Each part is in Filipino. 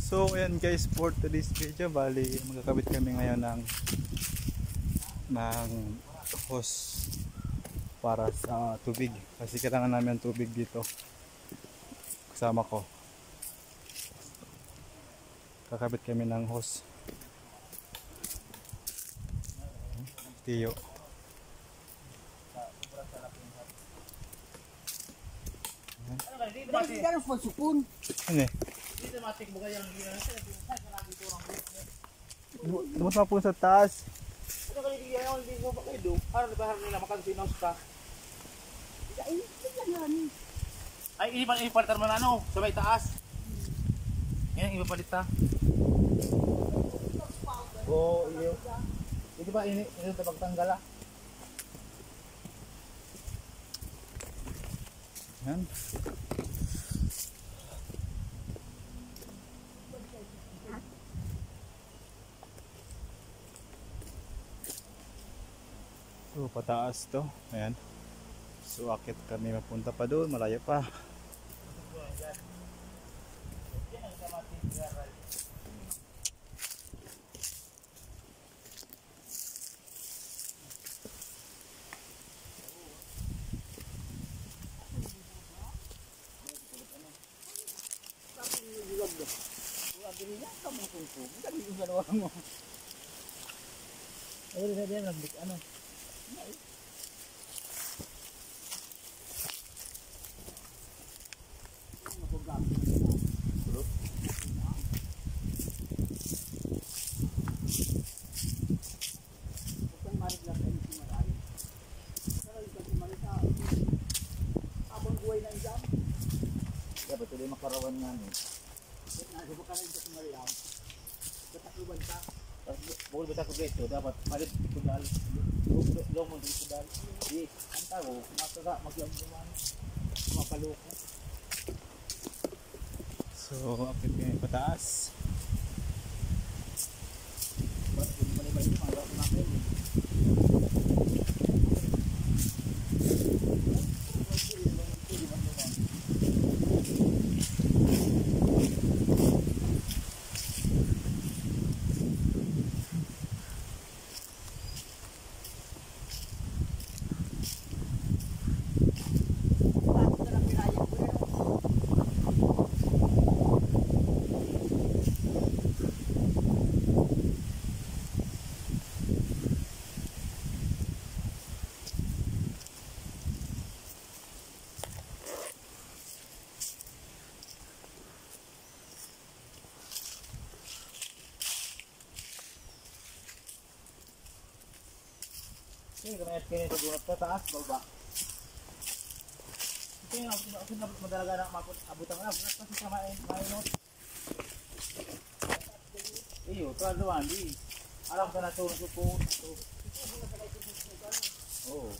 So ayan guys, for today's video, bali magkakabit kami ngayon ng hose para sa tubig, kasi kailangan namin ng tubig dito. Kasama ko, kakabit kami ng hose. Tiyo. Bakit ka nang pasupon? Ano eh? Dito matik mo kayang Lumos na po sa taas. ano kali diyan hindi mo ba kayo? Ano ba nila makansinos ka? Ay ini pa ipalitan man ano, sabay taas. Yan ipapalit ta. Oh, iyo. Hindi ba ini ta pagtanggal ah? Yan. So pataas to, ayan. So akit kami mapunta pa doon, malayo pa. Ano? Ya betul dia makarawan ngani. Boleh betul ke betul dapat palit kudal. Long mo kudal. Di antaro mataga magyam naman. Mapaloko. So akit kami pataas. Ini kena kini tu guna taas bawah. Ini aku nak madalaga nak makot abutan na kasi sama main. Iyo, tuwa di. Alam ko na to suko. Oh.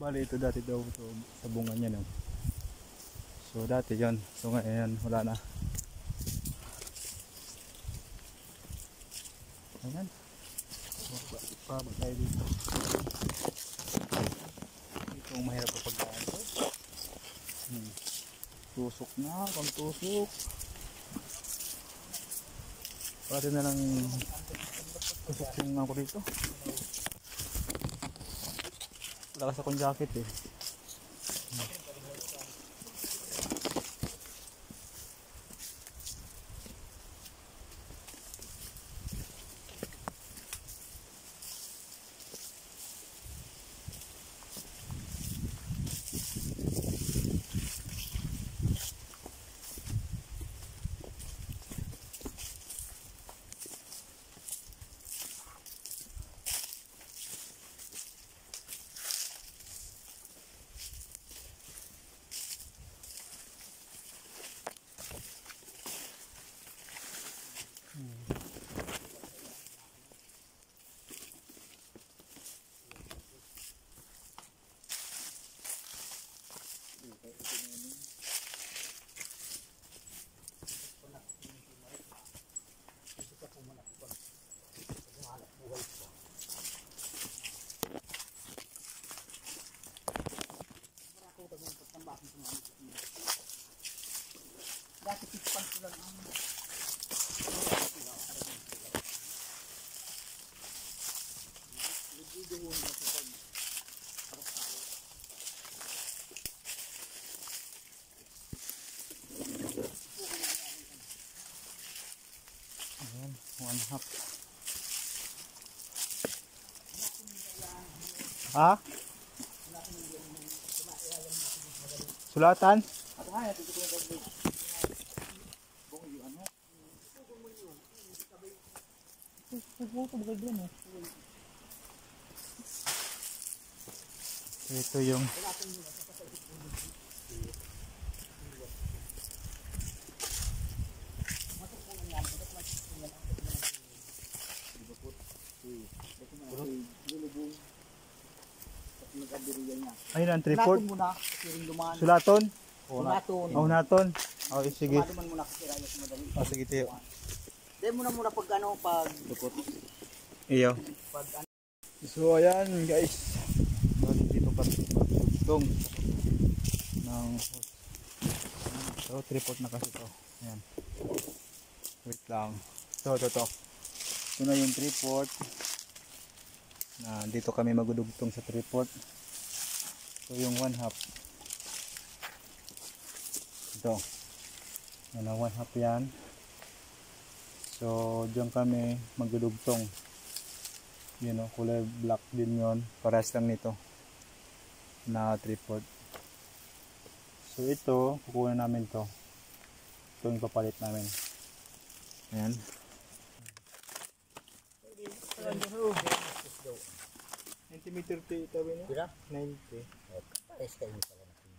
Bali ito dati daw ito, sa bunga niya no. So dati yon, so ngayon wala na. Ayan. Pa tayo dito. Ito ang mahirap pa pagdaan to. Tusok na, pang tusok. Pati na lang tusok yung ako dito. Lakas akong jacket eh. pantulan ang Ayan, 1/2. Ha? Sulatan? Ito yung ayun ang tripod. Sulaton muna, siring dumaan. Sulaton? Sulaton. Oh, naton. Oh, sige. Dumaan muna kasi rayos madali. Oh, sige tiyo. Dahil muna pag ano, pag dukot. Iyo. Pag ano. So ayan guys. Balik dito pa tong ng so tripod na kasi to. Ayan. Wait lang. To. Ito na yung tripod. Na dito kami magudugtong sa tripod. So yung 1/2. Ito. Yan ang 1/2 yan. So diyan kami magudugtong. You know, kulay black din yon, parehas lang nito na tripod. So ito, kukuha namin to. Ito yung papalit namin. Ayan. Centimeter ito ba niya? 90. Test kayo pala natin.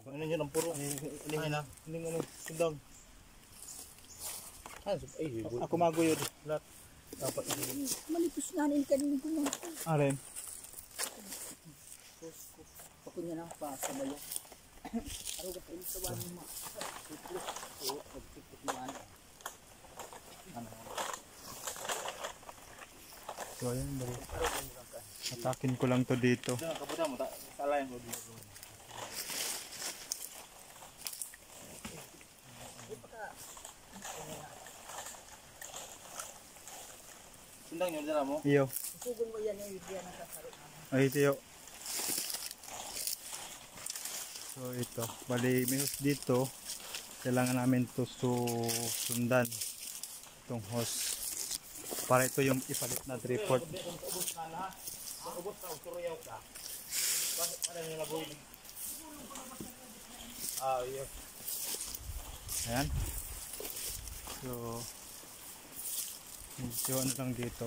Ano nyo ng puro? Ano? Sundang. Ako maguyod. Lahat. Dapat. Malipos nga rin kanina ko lang. Aren. Ako niya lang pa sa bayo. Araw ka kayo sa bayo mo. Oo, pagkipot mo ano. So ayan, bali. Atakin ko lang to dito. Kaputa mo, salayan ko dito. Sundang nyo dala mo? Iyo. Sugon mo yan yung idea ng kasaro. Ay, tiyo. So ito, bali may hose dito. Kailangan namin to sundan itong hose. Para ito yung ipalit na tripod. Ubus ka na ha? Ubus ka, suruyaw ka. Bakit pa rin yung labuhin? Iya. Ayan. So medyo ano lang dito.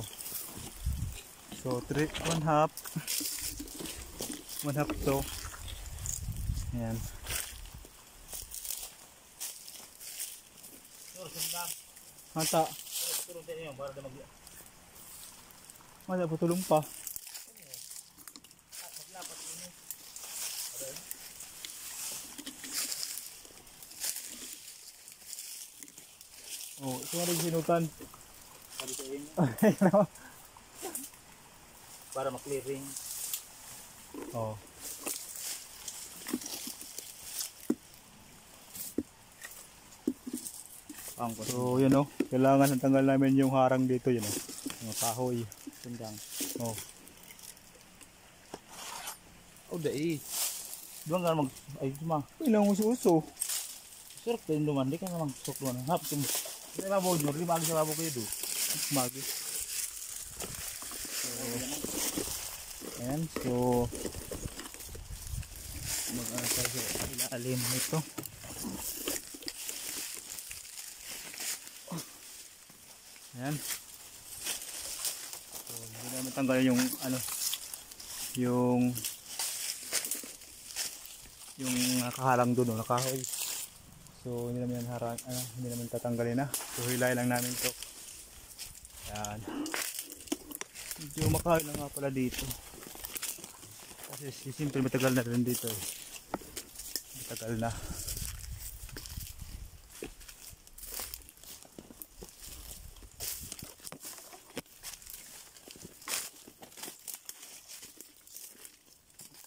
So 1/2 to. Ayan. Sundang. Mata. Turun din yun, para na mag- Mata putulong pa. maglapat yun. Oh, ito nga rin sinutan. Sabi sa inyo. Ayun. Para maklearing. Oh. So yun o, kailangan natanggal namin yung harang dito yun o. Yung kahoy. Sundang. Oh. Oh, dai. Doon ka mag... Ay, ma. Ilang uso-uso. Surf din duman. Di ka nga mag-surf doon. Hap, tum... Hindi ba mo, Nor? Lima sa babo kayo doon. Magi. So, ayan. So, mag-ano tayo sa ilalim nito. Ayan. So, hindi namin tanggal yung ano, yung nakaharang doon, nakahoy. So, hindi namin harang, hindi namin tatanggalin na. So, hilay lang namin to. Ayan. Medyo makahoy na nga pala dito. Kasi simple matagal na rin dito eh. Matagal na.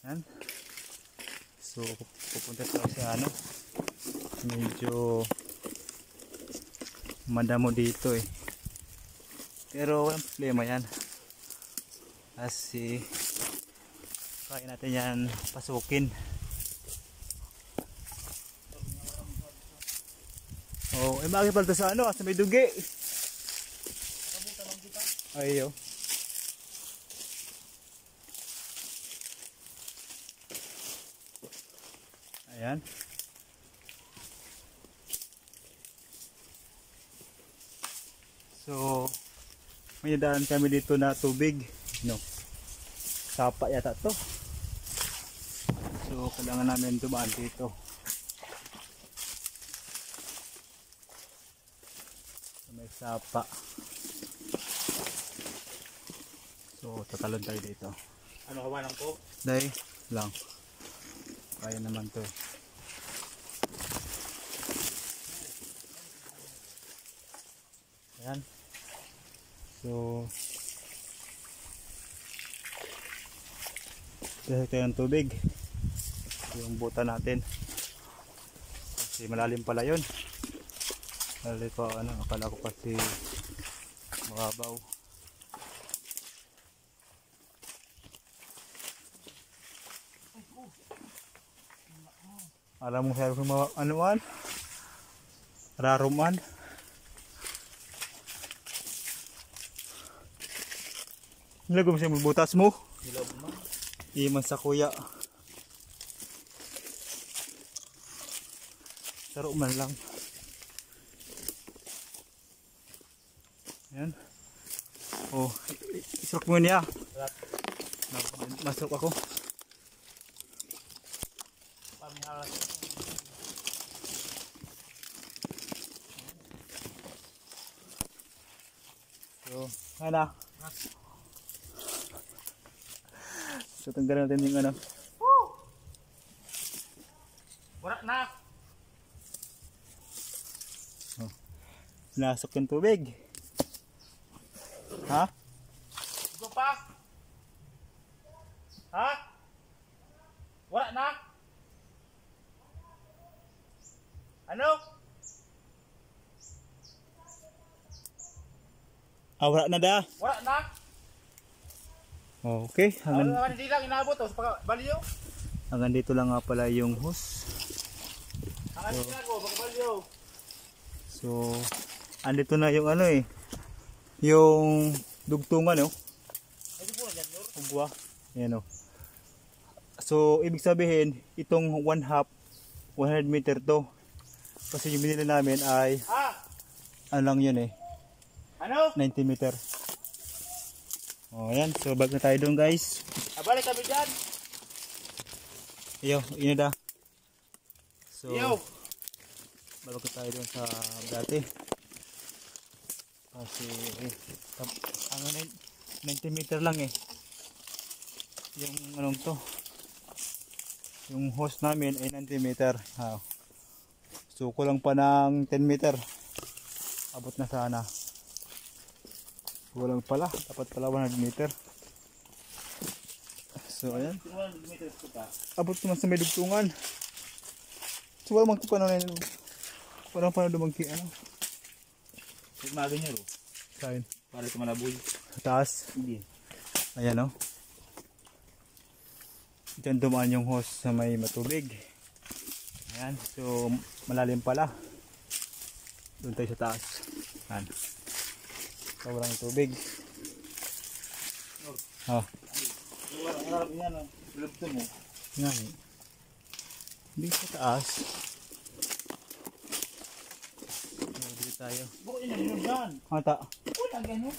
Yan. So pupunta tayo sa ano, medyo madamo dito eh, pero walang problema yan kasi kaya natin yan pasukin. Oh, eh bakit pala sa ano, sa may dugi. Ayo. Ayan. So, may daan kami dito na tubig. No. Sapa yata to. So, kailangan namin dumaan dito. So, may sapa. So, tatalon tayo dito. Ano kawalan ko? Dahil lang. Kaya naman to. Ayan. So, ito yung tubig. Yung buta natin. Kasi malalim pala yun. Malalim pa, ano, akala ko kasi mababaw. Alam mo sabi ko mga anuan? Raruman. Nilagay mo siya magbutas mo. Hilog mo. Iman sa kuya. Saro man lang. Ayan. Oh, isrok mo niya. Masok ako. So, ano? So, tanggalin natin yung ano. Wala na. Oh. Pinasok yung tubig. Ha? Go pa. Ha? Wala na. Ano? Ah, wala na da. Wala na. Oh, okay. Hindi lang inabot o sa baliyo. Hanggang dito lang nga pala yung hose. Ang ano ko, baka baliyo. So, andito na yung ano eh. Yung dugtungan oh. Ay, di po na dyan, Lord. Ugwa. Ayan oh. So, ibig sabihin, itong 1/2, 100 meter to. Kasi yung binili namin ay, ano lang yun eh. Ano? 90 meter. Oh, ayan. So, balik na tayo doon guys. Balik kami dyan. Iyo, yun na da. So, Yo. balik na tayo doon sa dati. Kasi, ang 90 meter lang eh. Yung anong to. Yung hose namin ay 90 meter. So, kulang pa ng 10 meter. Abot na sana. Kulang pala. Dapat pala 100 meter. So, ayan. Abot naman sa may dugtungan. So, wala magkipano na yun. Walang paano dumagki. Ano? Magmaga niya ro. Kain. Para ito malaboy. Sa taas. Hindi. Ayan o. Diyan dumaan yung hose sa may matubig. Ayan. So, malalim pala. Doon tayo sa taas. Ayan. Sobrang tubig. Oh. Harap yan o. Lubto mo. Nga eh. Hindi sa taas. Dito tayo. Bukod yun yung dyan. Mata. Bukod ang ganyan.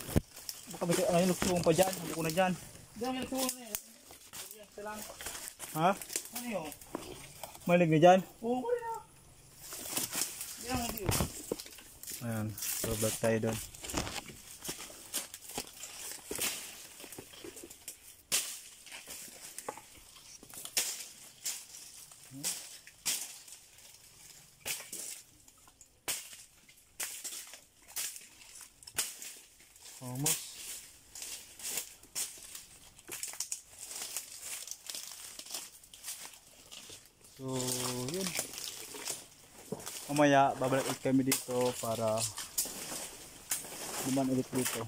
Baka may ngayon nagsuong pa dyan. Buko na dyan. Diyan yung tuwa na eh. Ito lang. Ha? Ano yun? Malig na dyan. Oo, kuri na. Diyan mo diyo. Ayan. So, back tayo doon. Almost. mamaya babalik ulit kami dito para duman ulit dito.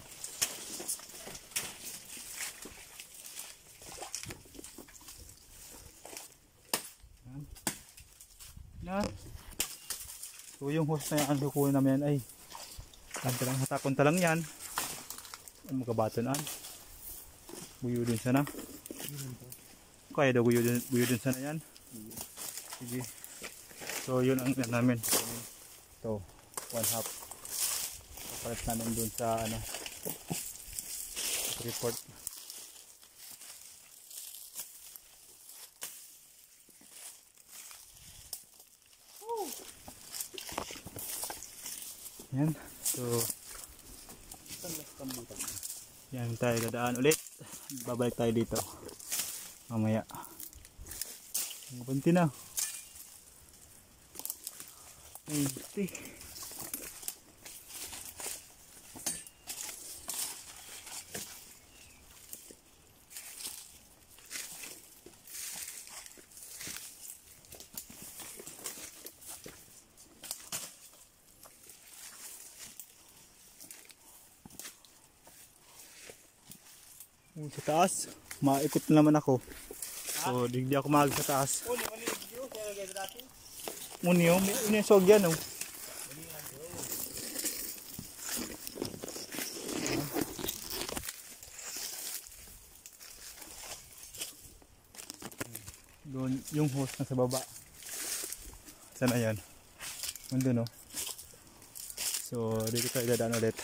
Yan. Yan. So yung hose na yan, kukunin namin ay hatakon talang yan. Ang magabaton buyo din sana. Kaya daw buyo din sana yan. Sige. So yun ang namin. Ito, 1/2. Papalit namin dun sa report. Yan. So yan tayo dadaan ulit. Babalik tayo dito mamaya. Mabanti na. Mabanti. Sa taas, maikot na naman ako. So, digdi ako mag sa taas. Munyo, may sog yan oh. Doon, yung hose na sa baba. Sana yan? Nandun oh. So, dito tayo dadaan ulit.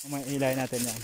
May ilay natin yan.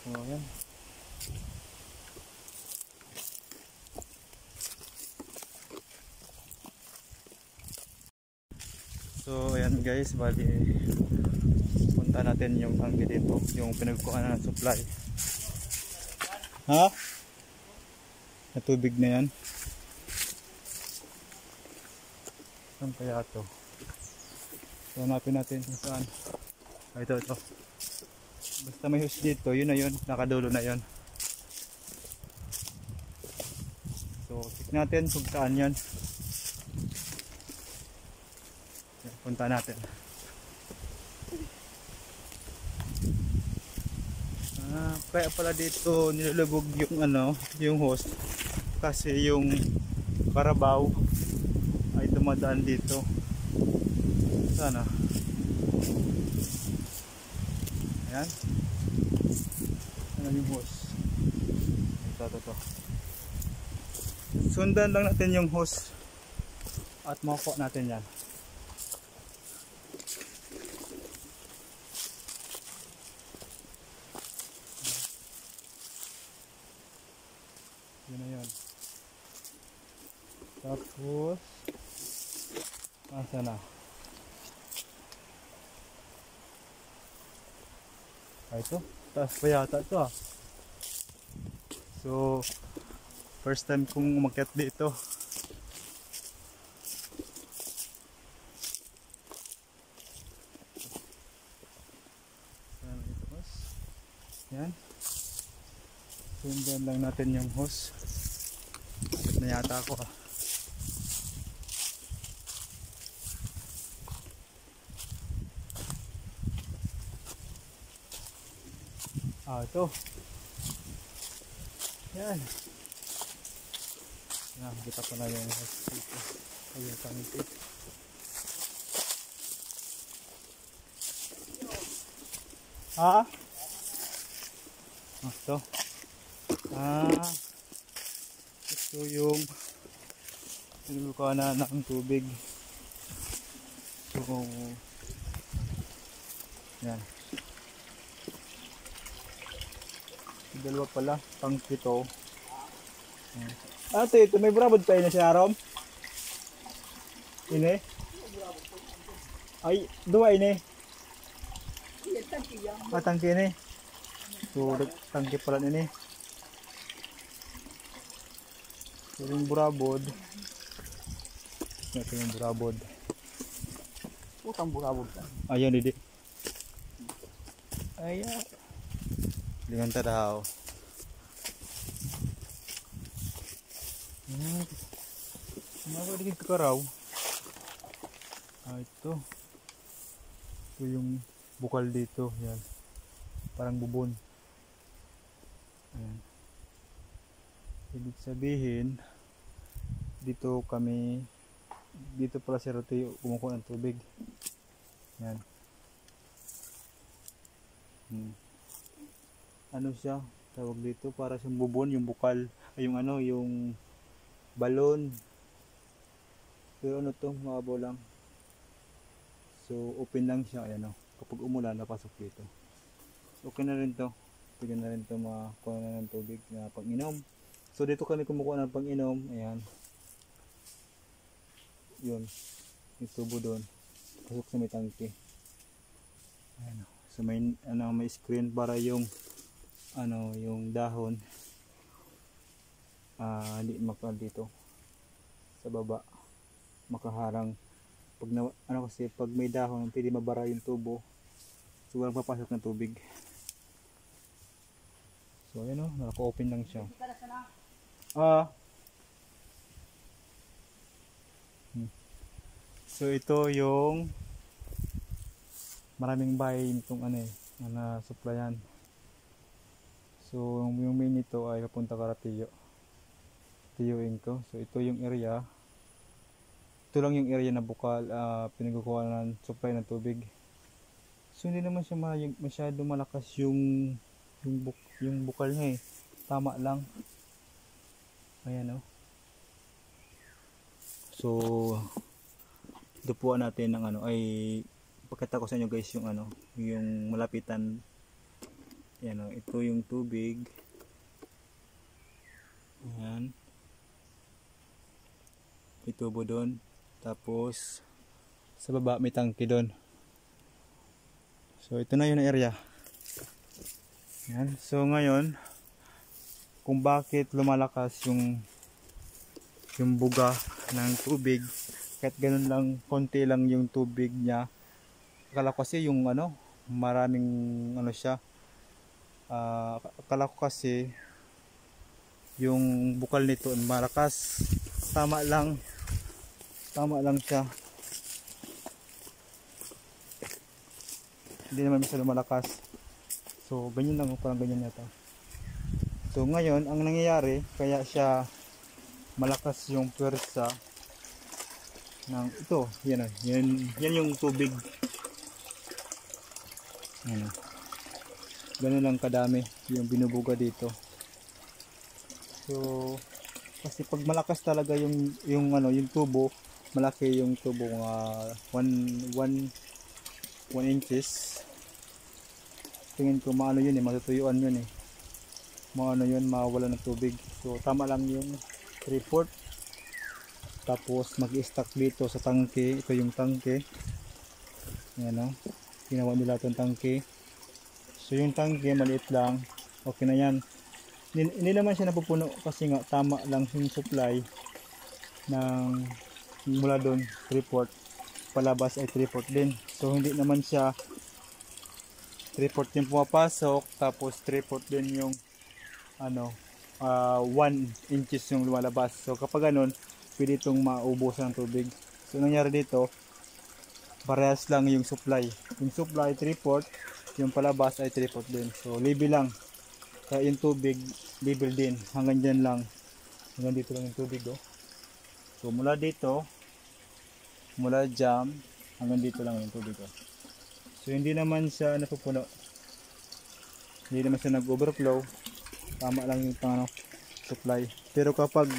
So, ayan. So, ayan guys, bali punta natin yung tangke dito, yung pinagkuhan ng supply. Ha? Na tubig na yan. Saan kaya ito? So, hanapin natin kung saan. Ito. Basta may hose dito, yun na yun, nakadulo na yun. So, check natin kung saan yan. Punta natin. Kaya pala dito nilulubog yung yung hose kasi yung karabaw ay dumadaan dito. Sana. Ayan. Ano yung hose? Ito. Sundan lang natin yung hose at makuha natin yan. Tapos, asa na? Ito, taas pa yata ito ah. So, first time kong umakyat dito. Yan. Sundan lang natin yung hose. Bakit na yata ako ah. Ito. Yan. Yan, kita ko na yung hose dito. Ayun, tangki. Ha? Ito. Ito yung niluka na ng tubig. So, yan. Dalawa pala, pang pito. Ate, ito may brabod pa yun na siya, Arom? Ini? Ay, dua ini. Tangki ini. So, tangki pala ini. So, yung burabod. Ito yung burabod. Utang burabod ka. Ayan, didi. Ayan. Dengan tadaw. Kenapa dikit karaw? Ito. Ito yung bukal dito. Yan. Parang bubon. Ayan. Ibig sabihin, dito pala si Rote kumukuha ng tubig. Yan. Ano siya? Tawag dito para siyang bubon, yung bukal, ay yung ano, yung balon. Pero ano to, mababaw lang. So open lang siya, ayan o. Kapag umulan, napasok dito. Okay na rin to. Pwede na rin to makakuha na ng tubig na pang-inom. So dito kami kumukuha ng pang-inom, ayan. Yun, yung tubo doon. Pasok sa may tangke. Ayan o. So may screen para yung yung dahon hindi makal dito sa baba, makaharang kasi pag may dahon pwede mabara yung tubo, so walang papasok ng tubig. So ayan o, naka-open lang siya. So ito yung maraming bahay itong na supplyan. So yung main nito ay papunta Karatiyo. Tiyuin ko. So ito yung area. Ito lang yung area na bukal, pinagkukuha ng supply ng tubig. So hindi naman siya masyado malakas yung bukal niya eh. Tama lang. Ayan o. So dupuan natin ng ay pakita ko sa inyo guys yung yung malapitan. Yan o, ito yung tubig. Ayan. May tubo doon. Tapos sa baba may tangke doon. So ito na yung area. Ayan. So ngayon, kung bakit lumalakas yung buga ng tubig, kahit ganun lang, konti lang yung tubig niya. Akala ko kasi yung maraming siya. Akala ko kasi yung bukal nito malakas. Tama lang siya. Hindi naman masyado malakas. So ganyan lang, parang ganyan yata. So ngayon ang nangyayari, kaya siya malakas yung pwersa ng ito. Yan yung tubig. Yan. Ganun lang kadami yung binubuga dito. So kasi pag malakas talaga yung tubo, malaki yung tubo, 1 inches. Tingin ko yun eh, matutuyuan yun eh. Mawala ng tubig. So tama lang yung 3/4. Tapos mag-stack dito sa tangke. Ito yung tangke. Ayan o. Ginawa nila itong tangke. So yung tangke maliit lang. Okay na yan. Hindi naman siya napupuno kasi nga tama lang yung supply ng mula doon 3/4. Palabas ay 3/4 din. So hindi naman siya 3/4 yung pumapasok. Tapos 3/4 din yung 1 inches yung lumalabas. So kapag ganun, pwede itong maubusan ng tubig. So nangyari dito, parehas lang yung supply. Yung supply 3/4, yung palabas ay 3/4 din. So level lang. Kaya yung tubig level din. Hanggang dyan lang. Hanggang dito lang yung tubig oh. So mula dito, mula dyan, hanggang dito lang yung tubig oh. So hindi naman siya napupuno. Hindi naman siya nag-overflow. Tama lang yung supply. Pero kapag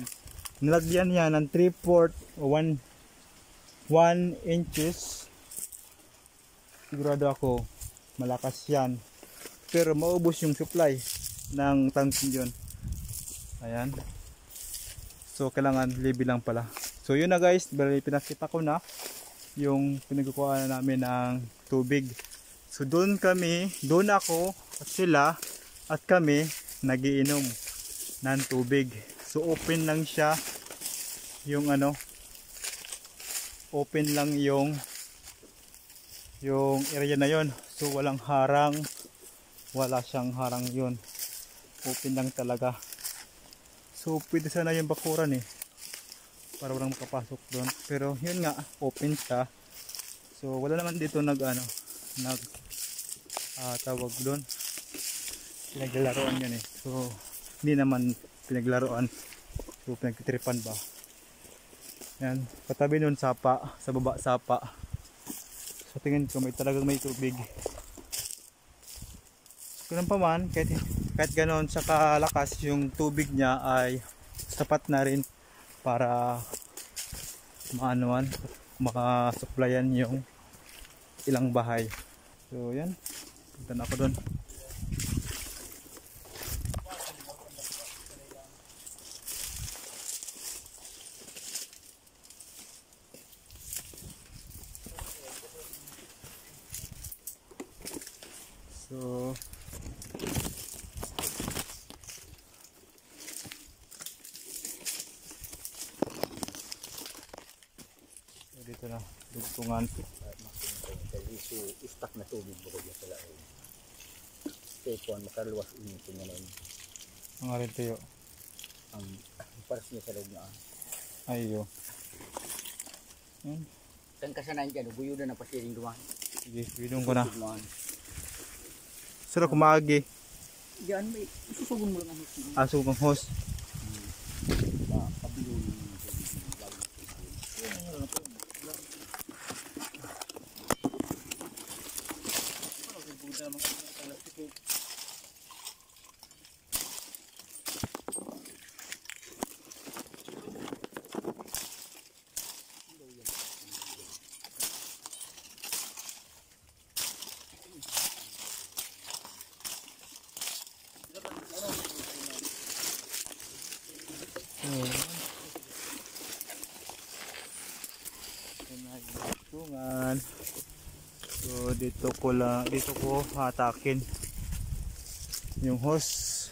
nilagyan niya ng 3/4 o 1 inches, sigurado ako malakas yan. Pero maubos yung supply ng tangke yun. Ayan. So kailangan level lang pala. So yun na guys, pinakita ko na yung pinagkukuhaan namin ng tubig. So doon ako at sila at kami nagiinom ng tubig. So open lang siya yung open lang yung area na yon. So walang harang, wala siyang harang yun. Open lang talaga. So pwede sana yung bakuran para walang makapasok doon. Pero yun nga, open siya. So wala naman dito tawag doon. Pinaglaruan yun So hindi naman pinaglaruan. So pinagtitripan ba. Yan, katabi nun sapa, sa baba sapa. So tingin ko talagang may tubig. Ganun pa man, kahit ganoon sa kalakas yung tubig niya ay sapat na rin para makasuplayan yung ilang bahay. So yan, punta na ako doon. So dito na dugtungan. So istak na tubig bukod niya sa laon. Kaya makaluwas ini tingnan Ang arin tayo. Ang paras niya sa loob na. Ayo. Saan kasanayan dyan? Buyo na pasiring duman. Sige, bidong ko na. Sira kumagi. Diyan may isusugon mo lang ang host. Sugang host. Kabilon. So dito ko hatakin yung hose.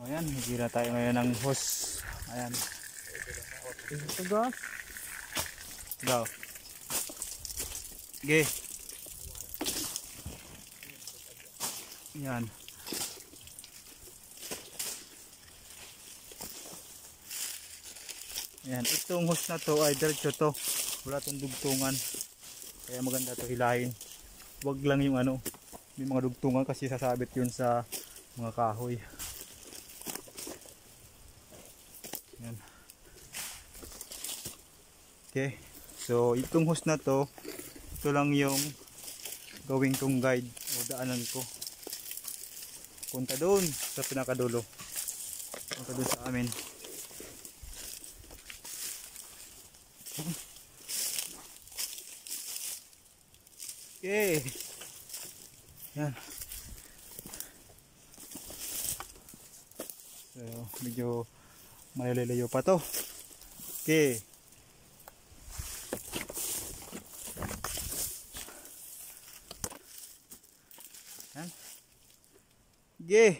Ayan, nagira tayo ngayon ng hose. Ayan. Ito gas. Daw. Okay. Ayan. Ayan, itong hose na to ay diretso to. Wala tong dugtungan. Kaya maganda to hilahin. Wag lang yung may mga dugtungan kasi sasabit yun sa mga kahoy. Ayan. Okay. So itong hose na to, ito lang yung gawing kong guide o daanan ko. Punta doon sa pinakadulo. Punta doon sa amin. Okay. Yan. So medyo malalayo pa to. Okay. Yan. Okay.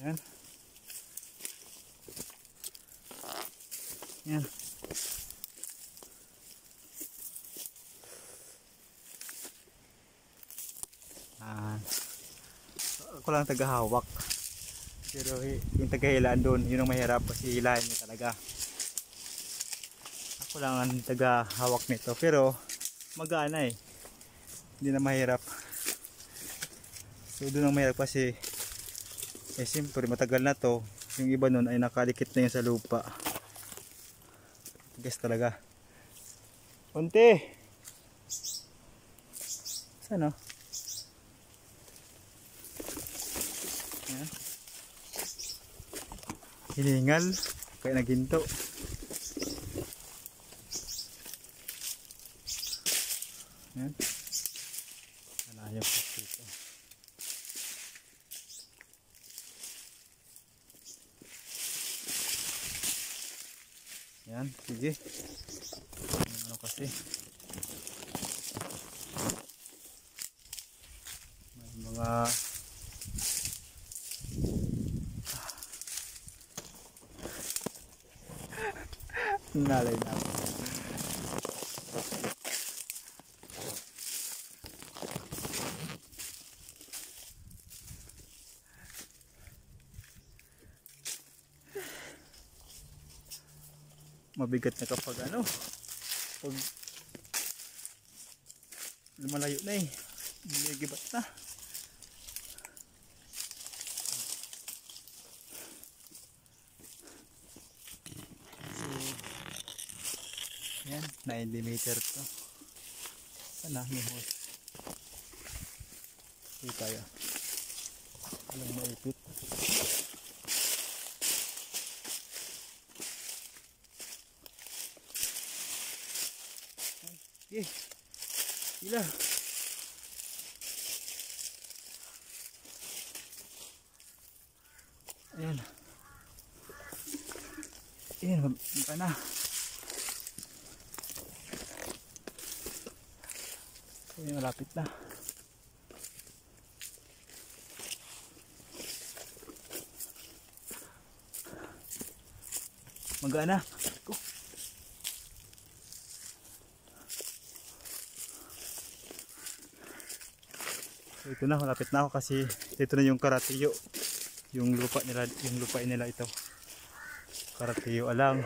Yan. Yan. Ako lang tagahawak. Pero yung tagahilaan doon, yun ang mahirap kasi hilahin niya talaga. Ako lang ang tagahawak nito. Pero magana eh. Hindi na mahirap. So doon ang mahirap kasi siyempre matagal na to. Yung iba nun ay nakadikit na yun sa lupa. Guess talaga. Unti. Saan o? Ayan. Hiningal. Kaya naginto. Ayan. Malayo po dito. Ayan. Sige. Ano kasi. May mga nalay na ako. Mabigat na kapag ano, pag lumalayo na eh, gibat na. So yan, 90 meter to. Sana may hose. Hindi kaya. Walang maipit. Okay. Gila. Ayan. Ayan, mababa na. Ayan, malapit na. Magaan na. Go. So, ito na, malapit na ako kasi dito na yung Karatiyo. Yung lupa nila ito. Karatiyo alang.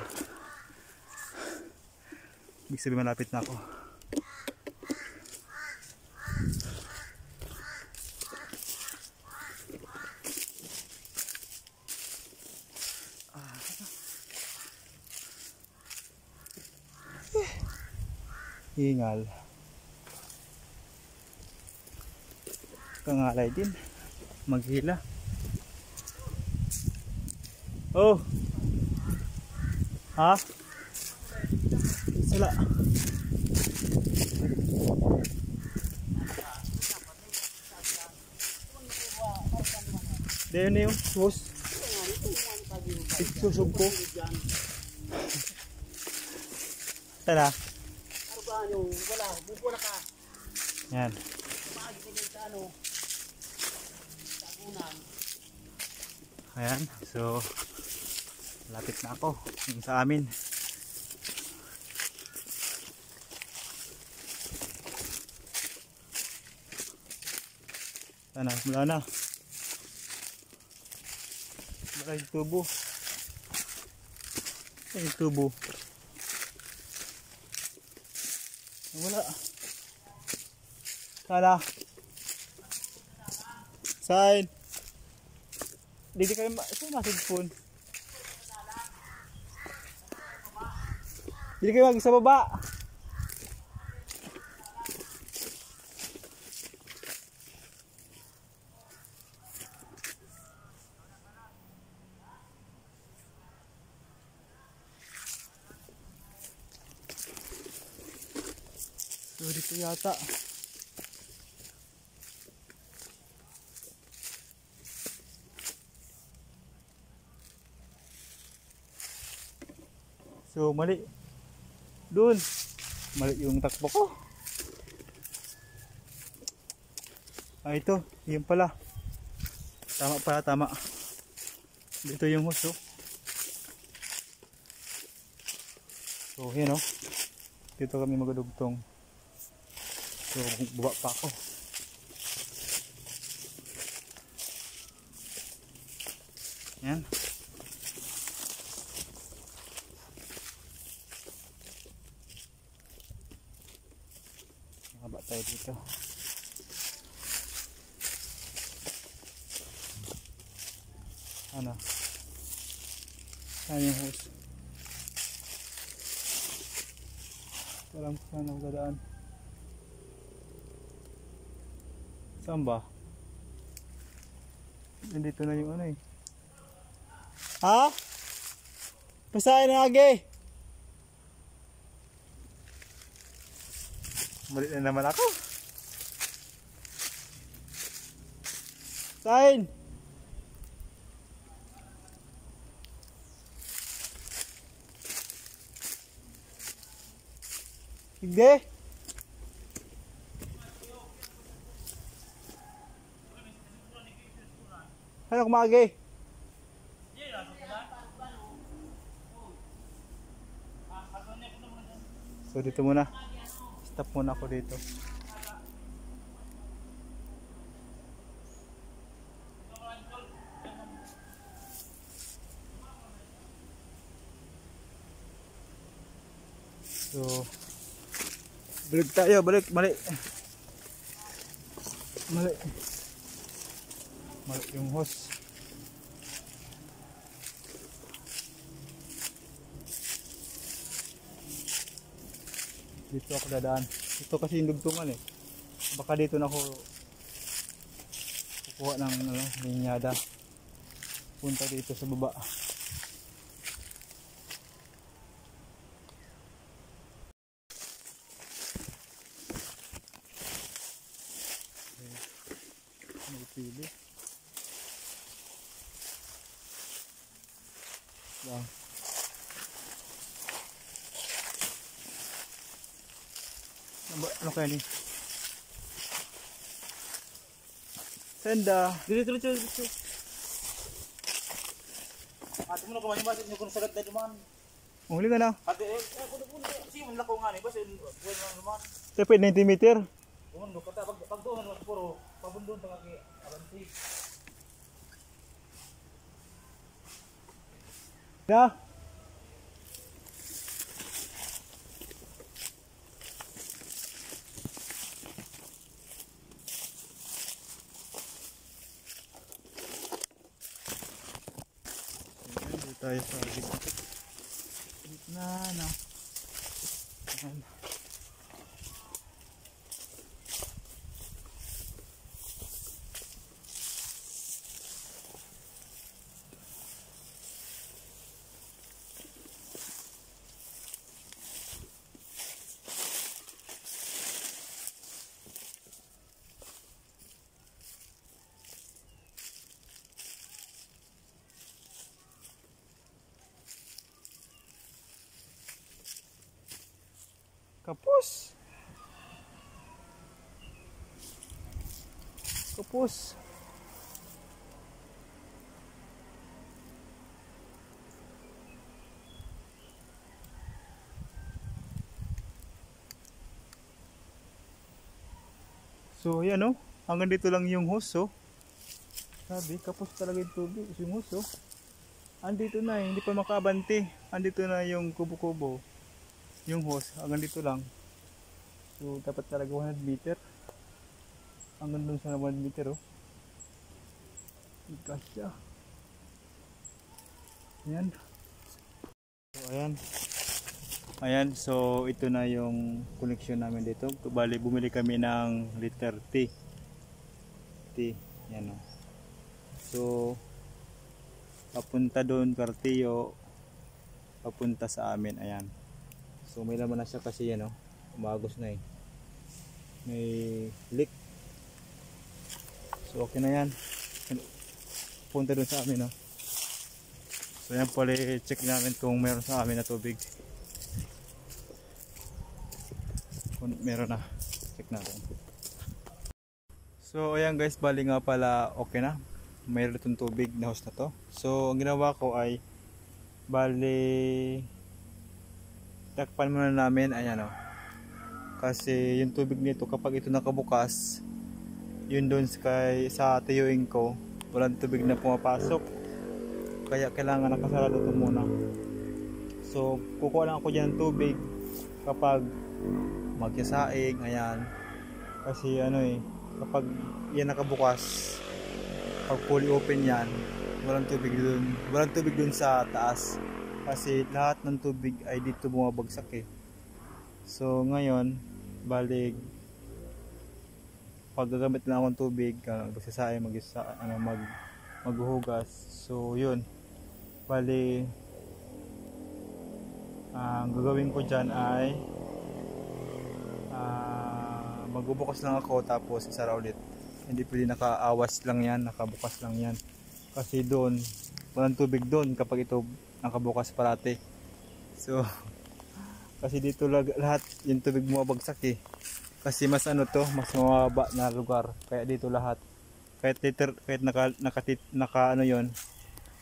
Ibig sabihin malapit na ako. Hingal. Kangalay din. Maghila. Oh. Ha? Sila. Dahil na yung sus. Susog ko. Tara. Wala, bubo na ka. Yan. Ayan, so lapit na ako yung sa amin. Sana, mula na. Wala yung tubo. Wala yung tubo. Wala. Sana. Sign. Hindi kayo ma-cellphone. Hindi kayo mag sa baba. So dito yata. So mali. Doon. Mali yung takbo ko. Ah, ito. Yun pala. Tama pala, tama. Dito yung hose, oh. So, yan, oh. Dito kami magdugtong. So, baba pa ako. Yan. Baba tayo dito. Ano? Saan yung hose? Alam ko saan ako dadaan. Saan ba? Nandito na yung ano eh. Ha? Pasahin na agi! Mali na naman ako. Sain! Hindi. Ano kumagi? So dito muna. Stop muna ako dito. So balik tayo, balik, mali. Mali. Mali yung hose. Dito ako dadaan. Ito kasi yung dugtungan eh. Baka dito na ako kukuha ng linyada. Punta dito sa baba. May pili. Lang. Ano kaya ni? Senda. Dito. Ate mo na kumain ba? Hindi ko nasagat na dumaan. Huli ka na. Ate, puno. Kasi yung lako nga ni. Basta yung buwan lang naman. Tapi 90 meter. Bumundo ka ta. Pag doon naman puro. Pabundon ta kaki abanti. Ya. Tayo sa gitna na. Kapus. Kapus. So yan oh, hanggang dito lang yung hose oh. Sabi, kapos talaga yung tubig, yung hose oh. Andito na hindi pa makabante. Andito na yung kubo-kubo. Yung hose, hanggang dito lang. So dapat talaga 100 meter. Hanggang dun sa 1 meter oh. Ikas siya. Ayan. So ayan. Ayan, so ito na yung connection namin dito. Bali, bumili kami ng liter T. Yan o. So, papunta doon, Cartillo, papunta sa amin. Ayan. So, may laman na siya kasi yan o. Umagos na eh. May leak. So, okay na yan. Punta doon sa amin o. So, yan pala, check namin kung meron sa amin na tubig. meron na. Check natin. So ayan guys, bali nga pala okay na. Mayroon itong tubig na hose na to. So ang ginawa ko ay bali takpan muna namin, ayan o. Kasi yung tubig nito kapag ito nakabukas, yun doon sa tiyuin ko, walang tubig na pumapasok. Kaya kailangan nakasarado ito muna. So kukuha lang ako dyan ng tubig kapag magsasaing, ayan. Kasi ano kapag yan nakabukas, pag fully open yan, walang tubig dun sa taas. Kasi lahat ng tubig ay dito bumabagsak So ngayon, balik pag gagamit lang akong tubig, magsasaing, maghuhugas. So yun, bali ang gagawin ko dyan ay magbubukas lang ako tapos isara ulit. Hindi pwede nakaawas lang yan, nakabukas lang yan. Kasi doon, walang tubig doon kapag ito nakabukas parati. So kasi dito lahat yung tubig bumabagsak Kasi mas mas mababa na lugar. Kaya dito lahat. Kahit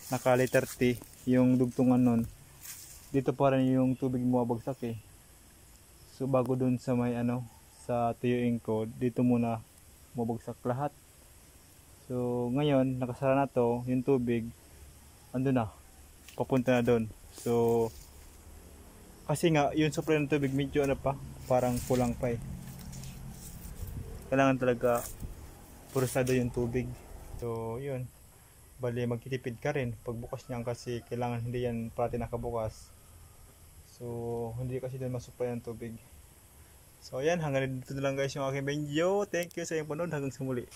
naka liter T yung dugtungan nun. Dito pa rin yung tubig bumabagsak So bago dun sa may sa tiyuin ko, dito muna bumabagsak lahat. So ngayon, nakasara na to, yung tubig andun na. Papunta na doon. So kasi nga yung supply ng tubig medyo parang kulang pa Kailangan talaga pursado yung tubig. So yun, bali magtitipid ka rin pagbukas niyan kasi kailangan hindi yan parati nakabukas. So hindi kasi doon masupply ng tubig. So ayan, hanggang dito na lang guys yung aking video. Thank you sa inyong panood, hanggang sa muli.